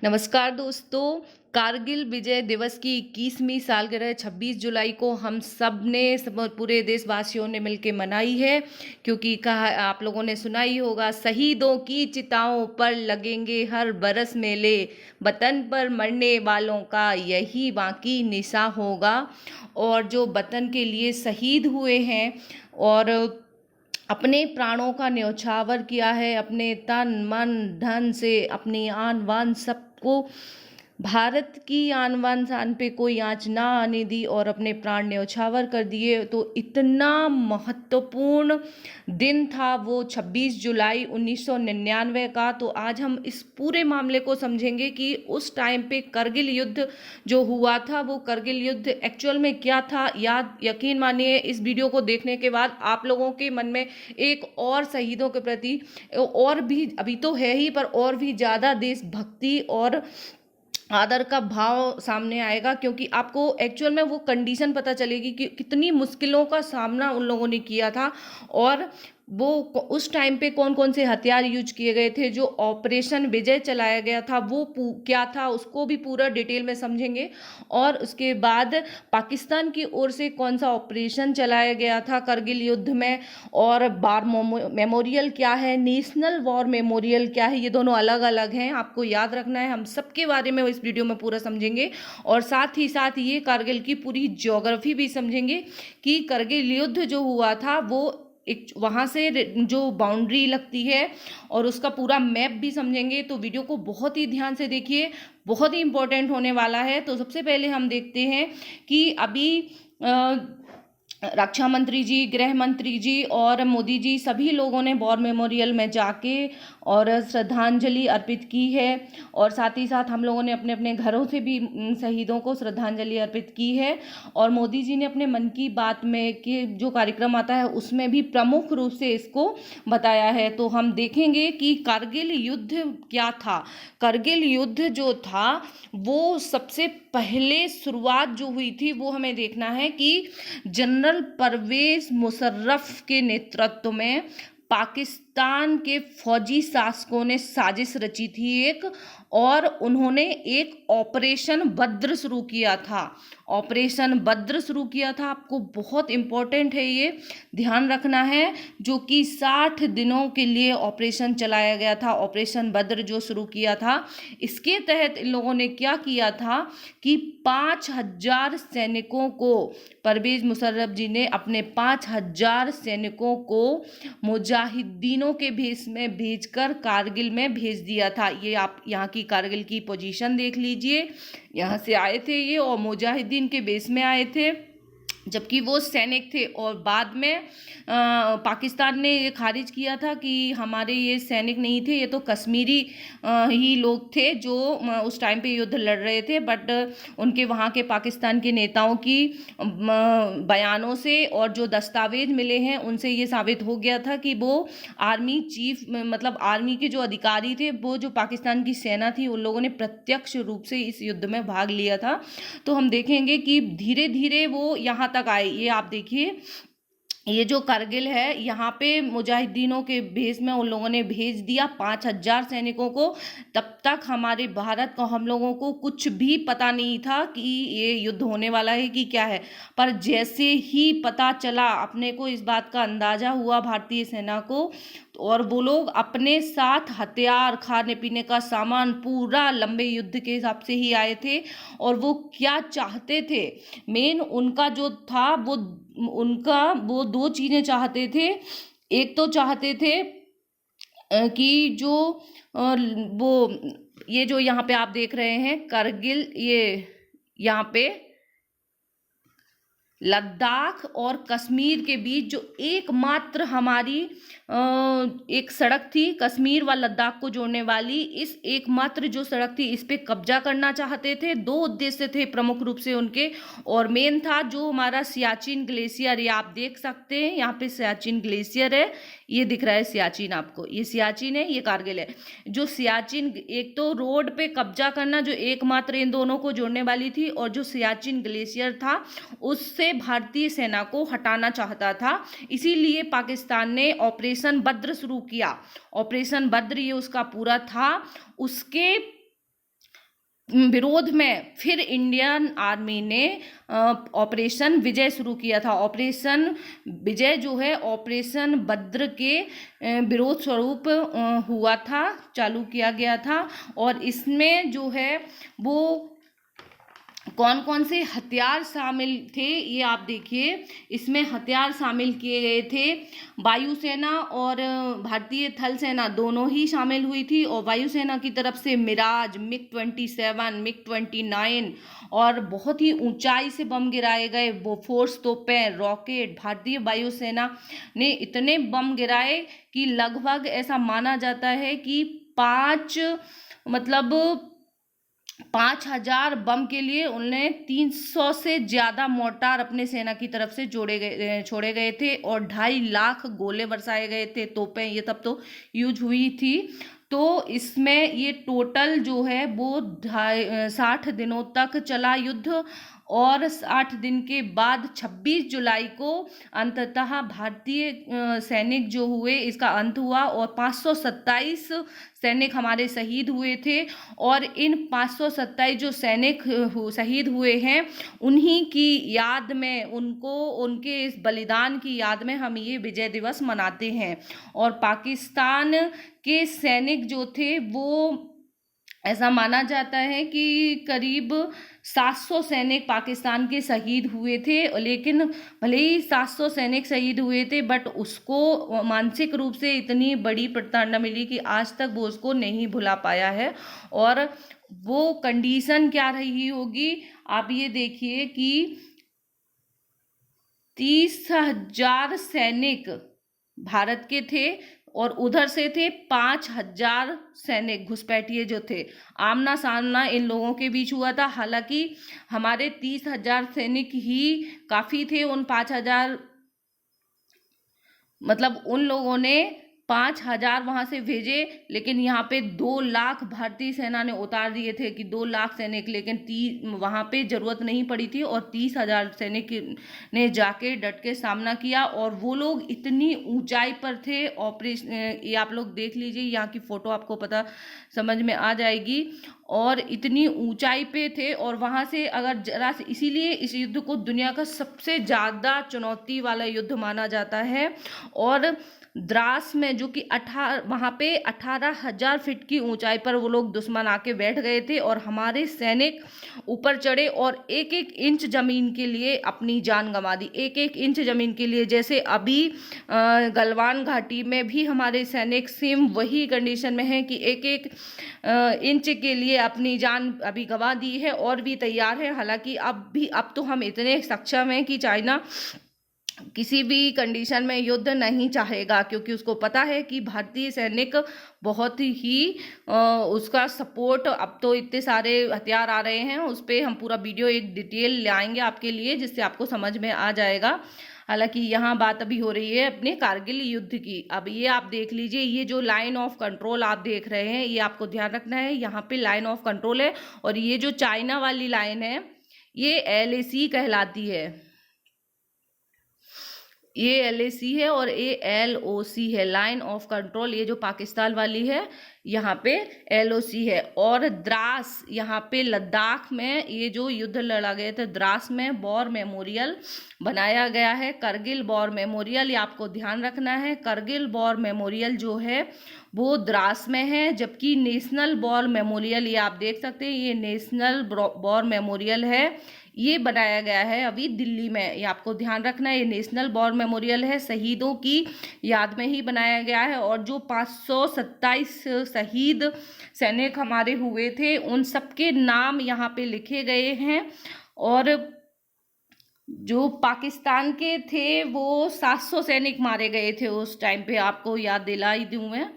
नमस्कार दोस्तों। कारगिल विजय दिवस की 21वीं सालगिरह 26 जुलाई को हम सब ने पूरे देशवासियों ने मिलकर मनाई है। क्योंकि कहा आप लोगों ने सुना ही होगा, शहीदों की चिताओं पर लगेंगे हर बरस मेले, वतन पर मरने वालों का यही बाकी निशा होगा। और जो वतन के लिए शहीद हुए हैं और अपने प्राणों का न्यौछावर किया है, अपने तन मन धन से अपनी आन बान सबको, भारत की आन बान शान पे कोई आँच ना आने दी और अपने प्राण न्यौछावर कर दिए। तो इतना महत्वपूर्ण दिन था वो 26 जुलाई 1999 का। तो आज हम इस पूरे मामले को समझेंगे कि उस टाइम पे करगिल युद्ध जो हुआ था, वो करगिल युद्ध एक्चुअल में क्या था। यकीन मानिए, इस वीडियो को देखने के बाद आप लोगों के मन में एक और शहीदों के प्रति और भी, अभी तो है ही, पर और भी ज़्यादा देशभक्ति और आदर का भाव सामने आएगा। क्योंकि आपको एक्चुअल में वो कंडीशन पता चलेगी कि कितनी मुश्किलों का सामना उन लोगों ने किया था और वो उस टाइम पे कौन कौन से हथियार यूज किए गए थे। जो ऑपरेशन विजय चलाया गया था वो क्या था, उसको भी पूरा डिटेल में समझेंगे। और उसके बाद पाकिस्तान की ओर से कौन सा ऑपरेशन चलाया गया था करगिल युद्ध में, और वार मेमोरियल क्या है, नेशनल वॉर मेमोरियल क्या है, ये दोनों अलग अलग हैं, आपको याद रखना है। हम सबके बारे में इस वीडियो में पूरा समझेंगे और साथ ही साथ ये कारगिल की पूरी ज्योग्राफी भी समझेंगे कि करगिल युद्ध जो हुआ था वो एक वहाँ से जो बाउंड्री लगती है और उसका पूरा मैप भी समझेंगे। तो वीडियो को बहुत ही ध्यान से देखिए, बहुत ही इंपॉर्टेंट होने वाला है। तो सबसे पहले हम देखते हैं कि अभी रक्षा मंत्री जी, गृह मंत्री जी और मोदी जी सभी लोगों ने वॉर मेमोरियल में जाके और श्रद्धांजलि अर्पित की है। और साथ ही साथ हम लोगों ने अपने अपने घरों से भी शहीदों को श्रद्धांजलि अर्पित की है। और मोदी जी ने अपने मन की बात में के जो कार्यक्रम आता है उसमें भी प्रमुख रूप से इसको बताया है। तो हम देखेंगे कि कारगिल युद्ध क्या था। करगिल युद्ध जो था वो सबसे पहले शुरुआत जो हुई थी वो हमें देखना है कि जनरल परवेज मुशर्रफ के नेतृत्व में पाकिस्तान के फौजी शासकों ने साजिश रची थी एक, और उन्होंने एक ऑपरेशन बद्र शुरू किया था। ऑपरेशन बद्र शुरू किया था, आपको बहुत इंपॉर्टेंट है, ये ध्यान रखना है। जो कि 60 दिनों के लिए ऑपरेशन चलाया गया था। ऑपरेशन बद्र जो शुरू किया था, इसके तहत इन लोगों ने क्या किया था कि 5000 सैनिकों को, परवेज मुशर्रफ जी ने अपने 5000 सैनिकों को मुजाहिदीनों के भेष में भेजकर कारगिल में भेज दिया था। ये आप यहाँ की कारगिल की पोजीशन देख लीजिए, यहाँ से आए थे ये और मुजाहिदीन के बेस में आए थे, जबकि वो सैनिक थे। और बाद में पाकिस्तान ने ये खारिज किया था कि हमारे ये सैनिक नहीं थे, ये तो कश्मीरी ही लोग थे जो उस टाइम पे युद्ध लड़ रहे थे। बट उनके वहाँ के पाकिस्तान के नेताओं की बयानों से और जो दस्तावेज मिले हैं उनसे ये साबित हो गया था कि वो आर्मी चीफ, मतलब आर्मी के जो अधिकारी थे, वो जो पाकिस्तान की सेना थी, उन लोगों ने प्रत्यक्ष रूप से इस युद्ध में भाग लिया था। तो हम देखेंगे कि धीरे धीरे वो यहाँ तक आए। ये आप देखिए, ये जो करगिल है, यहाँ पे मुजाहिदीनों के भेष में उन लोगों ने भेज दिया 5000 सैनिकों को। तब तक हमारे भारत को, हम लोगों को कुछ भी पता नहीं था कि ये युद्ध होने वाला है कि क्या है। पर जैसे ही पता चला, अपने को इस बात का अंदाजा हुआ भारतीय सेना को, और वो लोग अपने साथ हथियार, खाने पीने का सामान, पूरा लंबे युद्ध के हिसाब से ही आए थे। और वो क्या चाहते थे, मेन उनका जो था वो दो चीज़ें चाहते थे। एक तो चाहते थे कि जो वो, ये जो यहाँ पे आप देख रहे हैं करगिल, ये यहाँ पे लद्दाख और कश्मीर के बीच जो एकमात्र हमारी एक सड़क थी, कश्मीर व लद्दाख को जोड़ने वाली, इस एकमात्र जो सड़क थी इस पे कब्जा करना चाहते थे। दो उद्देश्य थे प्रमुख रूप से उनके, और मेन था जो हमारा सियाचिन ग्लेशियर, ये आप देख सकते हैं, यहाँ पे सियाचिन ग्लेशियर है, ये दिख रहा है सियाचिन आपको, ये सियाचिन है, ये कारगिल है। जो सियाचिन, एक तो रोड पे कब्जा करना जो एकमात्र इन दोनों को जोड़ने वाली थी, और जो सियाचिन ग्लेशियर था उससे भारतीय सेना को हटाना चाहता था। इसीलिए पाकिस्तान ने ऑपरेशन बद्र शुरू किया। ऑपरेशन बद्र ये उसका पूरा था। उसके विरोध में फिर इंडियन आर्मी ने ऑपरेशन विजय शुरू किया था। ऑपरेशन विजय जो है ऑपरेशन भद्र के विरोध स्वरूप हुआ था, चालू किया गया था। और इसमें जो है वो कौन कौन से हथियार शामिल थे ये आप देखिए। इसमें हथियार शामिल किए गए थे, वायुसेना और भारतीय थल सेना दोनों ही शामिल हुई थी। और वायुसेना की तरफ से मिराज, MiG-27, MiG-29 और बहुत ही ऊंचाई से बम गिराए गए, बोफोर्स तोपें, रॉकेट। भारतीय वायुसेना ने इतने बम गिराए कि लगभग ऐसा माना जाता है कि 5,000 बम के लिए उन्हें 300 से ज़्यादा मोर्टार अपने सेना की तरफ से छोड़े गए थे और 2.5 लाख गोले बरसाए गए थे, तोपें ये तब तो यूज हुई थी। तो इसमें ये टोटल जो है वो 60 दिनों तक चला युद्ध। और 60 दिन के बाद 26 जुलाई को अंततः भारतीय सैनिक जो हुए इसका अंत हुआ और 527 सैनिक हमारे शहीद हुए थे। और इन 527 जो सैनिक शहीद हुए हैं उन्हीं की याद में, उनके इस बलिदान की याद में हम ये विजय दिवस मनाते हैं। और पाकिस्तान के सैनिक जो थे वो ऐसा माना जाता है कि करीब 700 सैनिक पाकिस्तान के शहीद हुए थे। लेकिन भले ही 700 सैनिक शहीद हुए थे बट उसको मानसिक रूप से इतनी बड़ी प्रताड़ना मिली कि आज तक वो उसको नहीं भुला पाया है। और वो कंडीशन क्या रही होगी आप ये देखिए कि 30,000 सैनिक भारत के थे और उधर से थे 5,000 सैनिक घुसपैठिए जो थे। आमना सामना इन लोगों के बीच हुआ था। हालांकि हमारे 30,000 सैनिक ही काफ़ी थे। उन 5,000 उन लोगों ने 5,000 वहाँ से भेजे, लेकिन यहाँ पे 2 लाख भारतीय सेना ने उतार दिए थे कि 2 लाख सैनिक, लेकिन वहाँ पे ज़रूरत नहीं पड़ी थी और 30,000 सैनिक ने जाके डट के सामना किया। और वो लोग इतनी ऊंचाई पर थे। ऑपरेशन ये आप लोग देख लीजिए, यहाँ की फ़ोटो आपको पता समझ में आ जाएगी। और इतनी ऊंचाई पे थे और वहाँ से अगर जरा से, इसीलिए इस युद्ध को दुनिया का सबसे ज़्यादा चुनौती वाला युद्ध माना जाता है। और द्रास में जो कि वहाँ पे 18,000 फीट की ऊंचाई पर वो लोग दुश्मन आके बैठ गए थे और हमारे सैनिक ऊपर चढ़े और एक एक इंच ज़मीन के लिए अपनी जान गंवा दी। एक एक इंच ज़मीन के लिए, जैसे अभी गलवान घाटी में भी हमारे सैनिक सेम वही कंडीशन में हैं कि एक एक इंच के लिए अपनी जान अभी गंवा दी है और भी तैयार है। हालांकि अब तो हम इतने सक्षम हैं कि चाइना किसी भी कंडीशन में युद्ध नहीं चाहेगा, क्योंकि उसको पता है कि भारतीय सैनिक बहुत ही उसका सपोर्ट, अब तो इतने सारे हथियार आ रहे हैं उस पर हम पूरा वीडियो एक डिटेल लाएंगे आपके लिए जिससे आपको समझ में आ जाएगा। हालांकि यहाँ बात अभी हो रही है अपने कारगिल युद्ध की। अब ये आप देख लीजिए, ये जो लाइन ऑफ कंट्रोल आप देख रहे हैं ये आपको ध्यान रखना है, यहाँ पे लाइन ऑफ कंट्रोल है। और ये जो चाइना वाली लाइन है ये LAC कहलाती है, ये LAC है और ये LOC है, लाइन ऑफ कंट्रोल। ये जो पाकिस्तान वाली है यहाँ पे LOC है। और द्रास, यहाँ पे लद्दाख में ये जो युद्ध लड़ा गया था द्रास में वॉर मेमोरियल बनाया गया है, करगिल वॉर मेमोरियल। ये आपको ध्यान रखना है, करगिल वॉर मेमोरियल जो है वो द्रास में है, जबकि नेशनल वॉर मेमोरियल ये आप देख सकते हैं ये नेशनल वॉर मेमोरियल है, ये बनाया गया है अभी दिल्ली में। ये आपको ध्यान रखना है, ये नेशनल वॉर मेमोरियल है, शहीदों की याद में ही बनाया गया है। और जो 527 शहीद सैनिक हमारे हुए थे उन सबके नाम यहाँ पे लिखे गए हैं। और जो पाकिस्तान के थे वो 700 सैनिक मारे गए थे उस टाइम पे, आपको याद दिला ही दूँ मैं।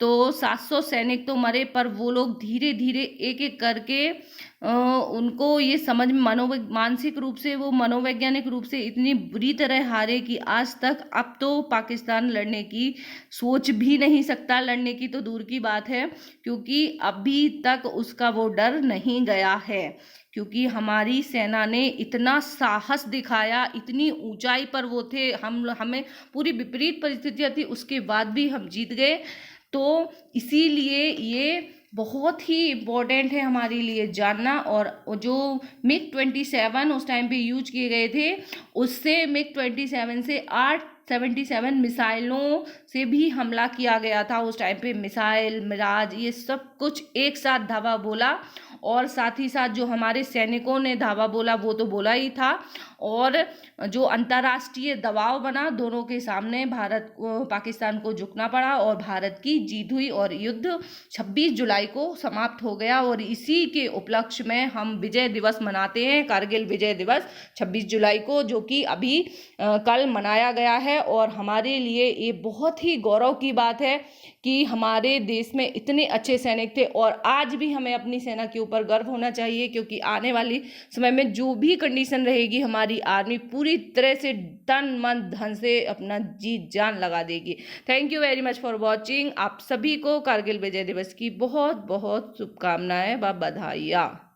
तो 700 सैनिक तो मरे, पर वो लोग धीरे धीरे एक एक करके उनको ये समझ में मानसिक रूप से, वो मनोवैज्ञानिक रूप से इतनी बुरी तरह हारे कि आज तक अब तो पाकिस्तान लड़ने की सोच भी नहीं सकता, लड़ने की तो दूर की बात है, क्योंकि अभी तक उसका वो डर नहीं गया है। क्योंकि हमारी सेना ने इतना साहस दिखाया, इतनी ऊंचाई पर वो थे, हमें पूरी विपरीत परिस्थितियाँ थी, उसके बाद भी हम जीत गए। तो इसीलिए ये बहुत ही इम्पोर्टेंट है हमारे लिए जानना। और जो MiG-27 उस टाइम पे यूज किए गए थे, उससे MiG-27 से 877 मिसाइलों से भी हमला किया गया था उस टाइम पे। मिसाइल, मिराज, ये सब कुछ एक साथ धावा बोला, और साथ ही साथ जो हमारे सैनिकों ने धावा बोला वो तो बोला ही था। और जो अंतर्राष्ट्रीय दबाव बना, दोनों के सामने भारत को, पाकिस्तान को झुकना पड़ा और भारत की जीत हुई और युद्ध 26 जुलाई को समाप्त हो गया। और इसी के उपलक्ष्य में हम विजय दिवस मनाते हैं, कारगिल विजय दिवस 26 जुलाई को, जो कि अभी कल मनाया गया है। और हमारे लिए ये बहुत ही गौरव की बात है कि हमारे देश में इतने अच्छे सैनिक थे, और आज भी हमें अपनी सेना के ऊपर गर्व होना चाहिए, क्योंकि आने वाली समय में जो भी कंडीशन रहेगी, हमारी आर्मी पूरी तरह से तन मन धन से अपना जी जान लगा देगी। Thank you very much for watching. आप सभी को कारगिल विजय दिवस की बहुत बहुत शुभकामनाएं व बधाइयाँ।